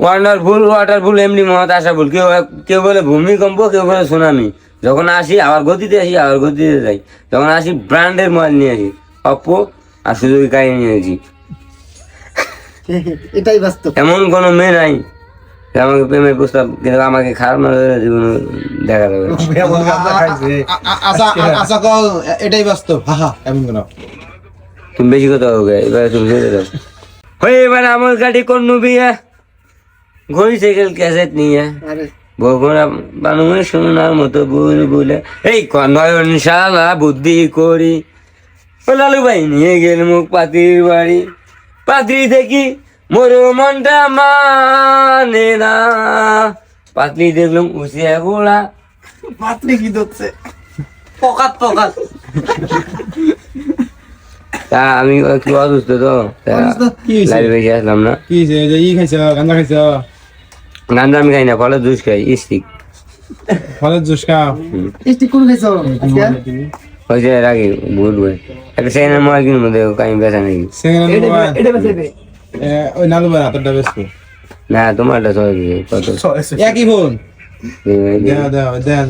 ওয়াটারফুল এমনি মহাতাশাফুল, কেউ বলে ভূমিকম্প, কেউ বলে সুনামি। যখন আসি আবার গতিতে যাই, যখন আসি ব্র্যান্ডের মোবাইল নিয়ে আসি, অপ্পো আর সুজুকি কাহিনী নিয়ে আসি। এটাই বাস্তব। এমন কোনো মেয়ে নাই যে আমাকে প্রেমের প্রস্তাব, কিন্তু আমাকে খারাপ না জীবন দেখা যাবে। আচ্ছা কল এটাই বাস্তব, হা এমন কেন? তুমি বেশি কথা হবে, এবারে তুমি ছেড়ে দাও। এবার আমল কাটি কোন বিয়ে ঘড়ি সাইকেল ক্যাসেট নিয়ে বগুড়া বানুমে শোনার মতো বলে এই নয়ন শালা বুদ্ধি করি। ও লালু ভাই নিয়ে গেল মুখ পাতির বাড়ি, পাত্রী দেখি মোর মনটা মানে না, পাতলি দেখলাম উচিয়া গোড়া। পাত্রী কি ধরছে? পকাত তা আমি একটু অসুস্থ তো, লাইভে বেশি আসলাম না। কি খাইছ? গাঁজা খাইছ? গাঞ্জা আমি খাই না, ফলের জুস খাই, স্টিক। ফলের জুস খাও? স্টিক কোন খাইছো? হয়েছে রাখি বুঝবে একটা সেকেন্ডের মোবাইল কিনবো, দেখো আমি বেচা নাকি। এটা বেঁচে দে। ওই নালু ভাই হাতটা বেসবো না তোমারটা সবাই কত একই ফোন। দেয়া